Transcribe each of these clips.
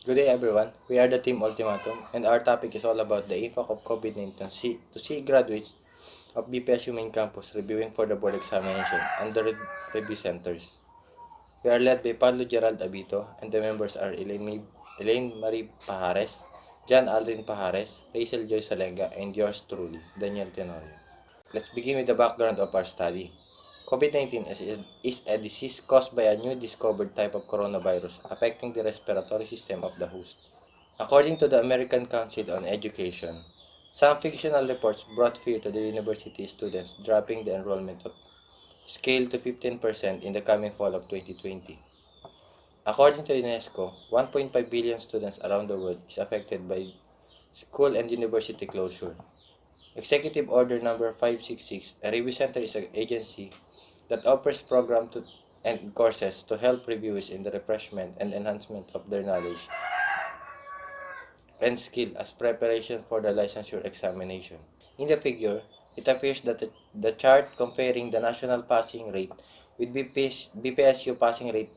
Good day everyone, we are the Team Ultimatum and our topic is all about the impact of COVID-19 to see graduates of BPSU main campus reviewing for the board examination under review centers. We are led by Pablo Gerald Abito and the members are Elaine Marie Pajares, John Aldrin Pajares, Hazel Joy Salenga, and yours truly, Daniel Tenorio. Let's begin with the background of our study. COVID-19 is a disease caused by a new discovered type of coronavirus affecting the respiratory system of the host. According to the American Council on Education, some fictional reports brought fear to the university students, dropping the enrollment of scale to 15% in the coming fall of 2020. According to UNESCO, 1.5 billion students around the world is affected by school and university closure. Executive Order Number 566, a review center is an agency that offers programs and courses to help reviewers in the refreshment and enhancement of their knowledge and skill as preparation for the licensure examination. In the figure, it appears that the chart comparing the national passing rate with BPSU passing rate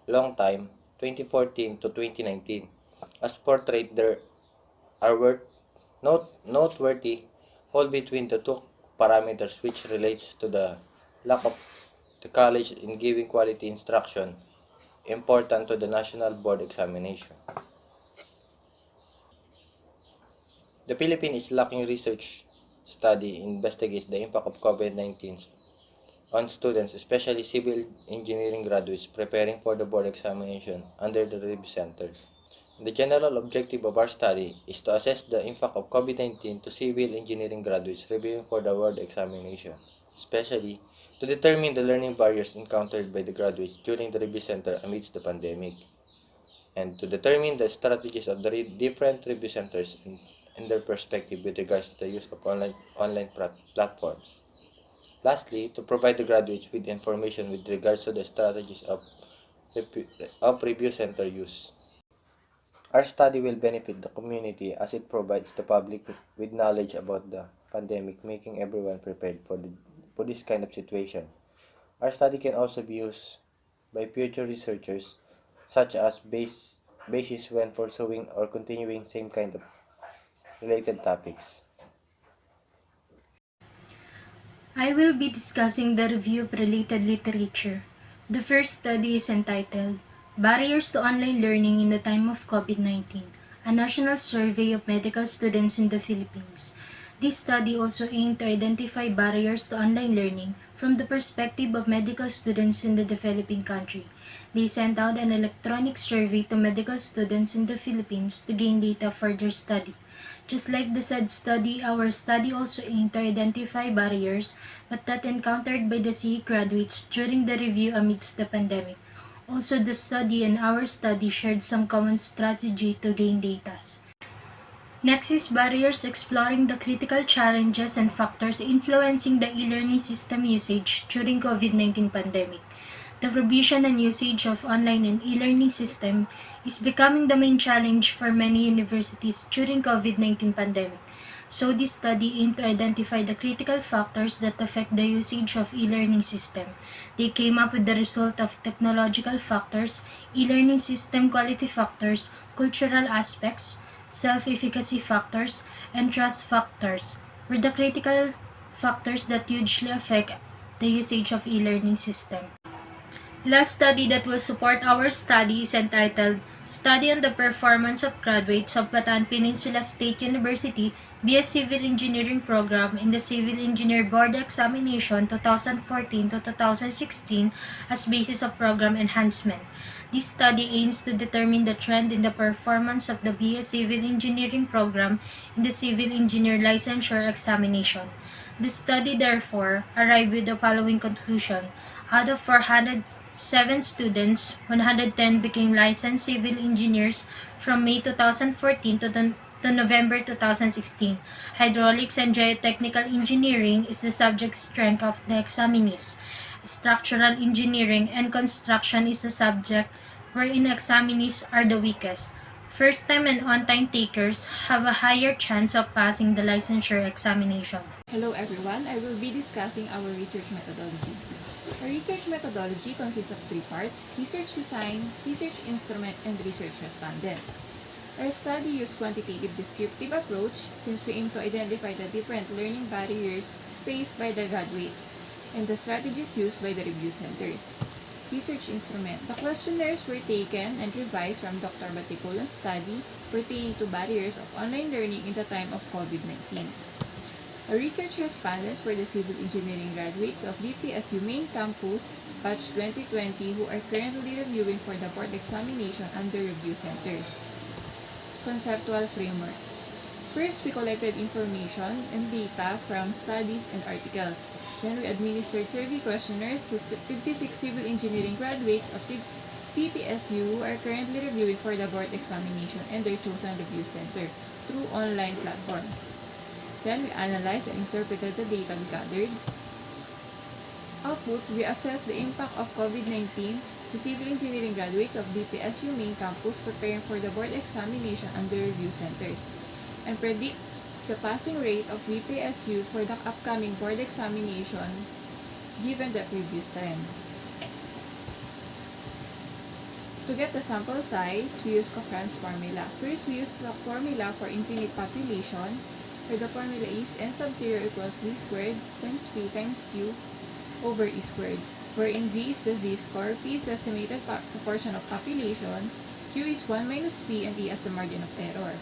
long time 2014 to 2019. As portrayed, there are noteworthy fall between the two parameters, which relates to the lack of the college in giving quality instruction important to the national board examination. The Philippines is lacking research study investigates the impact of COVID-19 on students, especially civil engineering graduates preparing for the board examination under the review centers. The general objective of our study is to assess the impact of COVID-19 to civil engineering graduates reviewing for the board examination, especially to determine the learning barriers encountered by the graduates during the review center amidst the pandemic, and to determine the strategies of the different review centers and their perspective with regards to the use of online platforms. Lastly, to provide the graduates with information with regards to the strategies of review center use. Our study will benefit the community as it provides the public with knowledge about the pandemic, making everyone prepared for this kind of situation. Our study can also be used by future researchers, such as basis when pursuing or continuing same kind of related topics. I will be discussing the review of related literature. The first study is entitled Barriers to Online Learning in the Time of COVID-19, a national survey of medical students in the Philippines. This study also aimed to identify barriers to online learning from the perspective of medical students in the developing country. They sent out an electronic survey to medical students in the Philippines to gain data for their study. Just like the said study, our study also aimed to identify barriers but that encountered by the CE graduates during the review amidst the pandemic. Also, the study and our study shared some common strategy to gain data. Next is barriers exploring the critical challenges and factors influencing the e-learning system usage during COVID-19 pandemic. The provision and usage of online and e-learning system is becoming the main challenge for many universities during COVID-19 pandemic. So this study aimed to identify the critical factors that affect the usage of e-learning system. They came up with the result of technological factors, e-learning system quality factors, cultural aspects, self-efficacy factors, and trust factors were the critical factors that hugely affect the usage of e-learning system. Last study that will support our study is entitled Study on the Performance of Graduates of Bataan Peninsula State University BS Civil Engineering Program in the Civil Engineer Board Examination 2014 to 2016 as basis of program enhancement. This study aims to determine the trend in the performance of the BS Civil Engineering Program in the Civil Engineer Licensure Examination. The study therefore arrived with the following conclusion. Out of 407 students, 110 became licensed civil engineers from May 2014 to November 2016. Hydraulics and geotechnical engineering is the subject strength of the examinees. Structural engineering and construction is the subject wherein examinees are the weakest. First-time and on-time takers have a higher chance of passing the licensure examination. Hello everyone, I will be discussing our research methodology. Our research methodology consists of three parts: research design, research instrument, and research respondents. Our study used quantitative descriptive approach since we aim to identify the different learning barriers faced by the graduates and the strategies used by the review centers. Research instrument. The questionnaires were taken and revised from Dr. Baticolan's study pertaining to barriers of online learning in the time of COVID-19. Our research respondents were the civil engineering graduates of BPSU main campus, batch 2020, who are currently reviewing for the board examination under review centers. Conceptual framework. First, we collected information and data from studies and articles. Then, we administered survey questionnaires to 56 civil engineering graduates of BPSU who are currently reviewing for the board examination and their chosen review center through online platforms. Then, we analyzed and interpreted the data we gathered. Output, we assessed the impact of COVID-19 to civil engineering graduates of BPSU main campus preparing for the board examination under review centers, and predict the passing rate of BPSU for the upcoming board examination given the previous trend. To get the sample size, we use Cochrane's formula. First, we use the formula for infinite population, where the formula is n sub 0 equals d squared times p times q over e squared, wherein z is the z-score, p is the estimated proportion of population, q is 1 minus p, and e as the margin of error.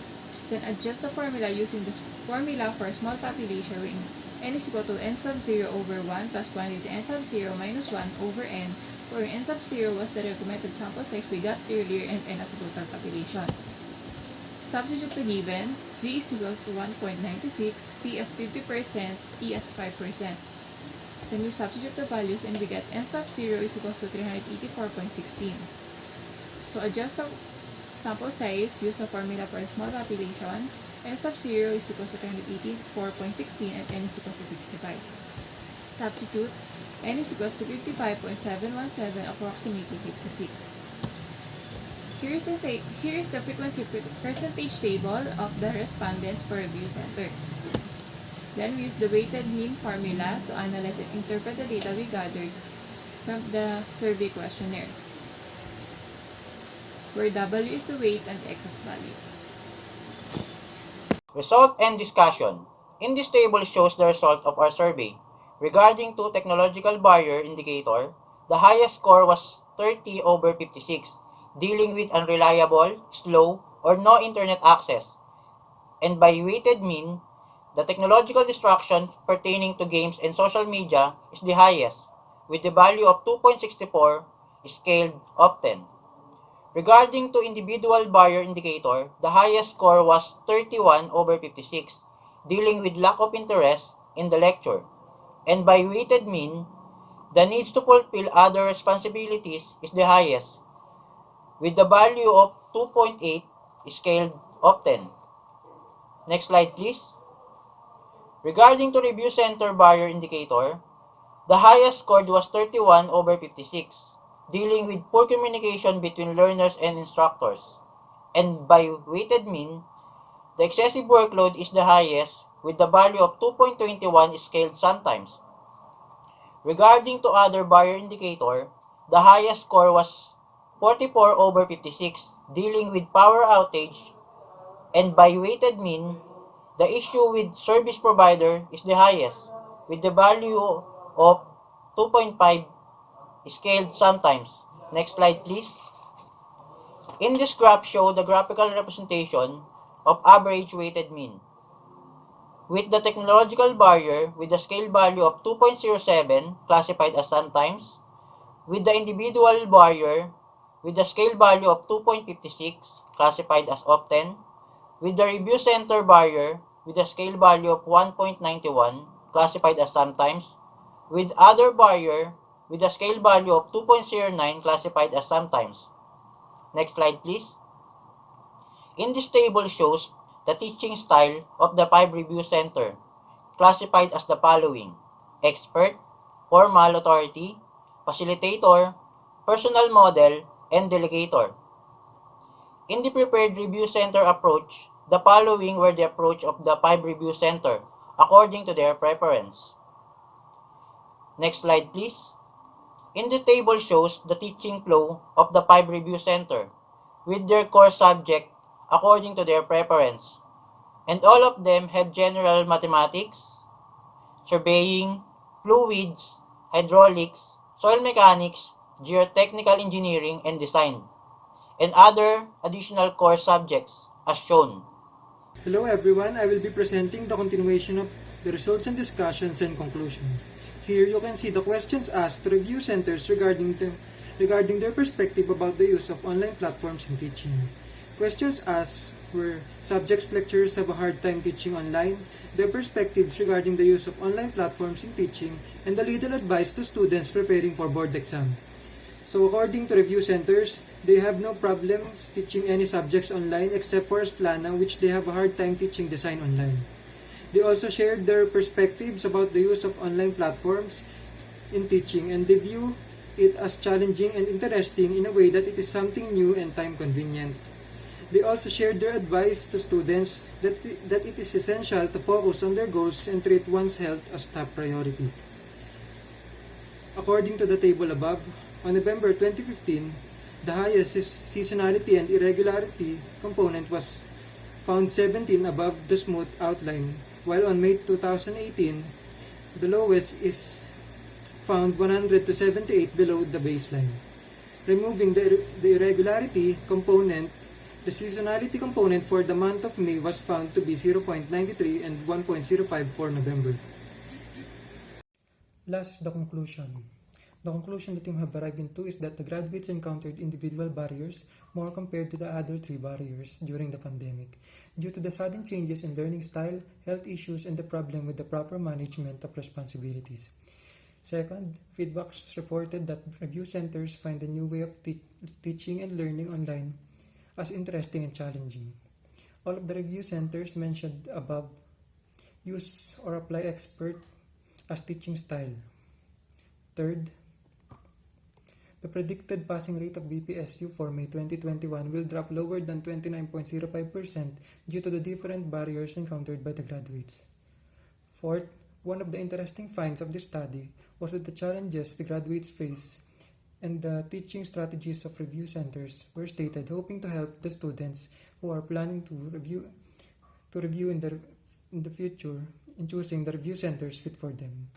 Then adjust the formula using the formula for small population, wherein n is equal to n sub 0 over 1 plus quantity n sub 0 minus 1 over n, where n sub 0 was the recommended sample size we got earlier and n as a total population. Substitute the given, z is equal to 1.96, p as 50%, e as 5%. Then we substitute the values and we get n sub 0 is equal to 384.16. To adjust the sample size, use the formula for a small population. N sub 0 is equal to 384.16 and n is equal to 65. Substitute, n is equal to 55.717, approximately 56. Here is the frequency percentage table of the respondents per review center. Then we use the weighted mean formula to analyze and interpret the data we gathered from the survey questionnaires, where W is the weights and X as values. Result and discussion. In this table shows the result of our survey. Regarding to technological barrier indicator, the highest score was 30 over 56, dealing with unreliable, slow, or no internet access. And by weighted mean, the technological distraction pertaining to games and social media is the highest, with the value of 2.64 scaled of 10. Regarding to individual barrier indicator, the highest score was 31 over 56, dealing with lack of interest in the lecture. And by weighted mean, the needs to fulfill other responsibilities is the highest, with the value of 2.8 scaled of 10. Next slide please. Regarding to review center barrier indicator, the highest scored was 31 over 56, dealing with poor communication between learners and instructors. And by weighted mean, the excessive workload is the highest, with the value of 2.21 scaled sometimes. Regarding to other barrier indicator, the highest score was 44 over 56, dealing with power outage. And by weighted mean, the issue with service provider is the highest, with the value of 2.5 scaled sometimes. Next slide please. In this graph show the graphical representation of average weighted mean, with the technological barrier with the scale value of 2.07 classified as sometimes, with the individual barrier with the scale value of 2.56 classified as often, with the review center barrier with a scale value of 1.91 classified as sometimes, with other barrier with a scale value of 2.09 classified as sometimes. Next slide please. In this table shows the teaching style of the 5 review center, classified as the following: expert, formal authority, facilitator, personal model, and delegator. In the prepared review center approach, the following were the approach of the 5 review center according to their preference. Next slide, please. In the table shows the teaching flow of the 5 review center with their core subject according to their preference. And all of them have general mathematics, surveying, fluids, hydraulics, soil mechanics, geotechnical engineering, and design, and other additional core subjects as shown. Hello everyone, I will be presenting the continuation of the results and discussions and conclusion. Here you can see the questions asked to review centers regarding their perspective about the use of online platforms in teaching. Questions asked were subjects lecturers have a hard time teaching online, their perspectives regarding the use of online platforms in teaching, and the little advice to students preparing for board exam. So according to review centers, they have no problems teaching any subjects online except for Asplana, which they have a hard time teaching design online. They also shared their perspectives about the use of online platforms in teaching, and they view it as challenging and interesting in a way that it is something new and time convenient. They also shared their advice to students that it is essential to focus on their goals and treat one's health as top priority. According to the table above, on November 2015, the highest seasonality and irregularity component was found 17 above the smooth outline, while on May 2018, the lowest is found 100 to 78 below the baseline. Removing the irregularity component, the seasonality component for the month of May was found to be 0.93 and 1.05 for November. Last is the conclusion. The conclusion the team have arrived into is that the graduates encountered individual barriers more compared to the other 3 barriers during the pandemic, due to the sudden changes in learning style, health issues, and the problem with the proper management of responsibilities. Second, feedbacks reported that review centers find a new way of teaching and learning online as interesting and challenging. All of the review centers mentioned above use or apply expert as teaching style. Third, the predicted passing rate of BPSU for May 2021 will drop lower than 29.05% due to the different barriers encountered by the graduates. Fourth, one of the interesting finds of this study was that the challenges the graduates face and the teaching strategies of review centers were stated, hoping to help the students who are planning to review in the future in choosing the review centers fit for them.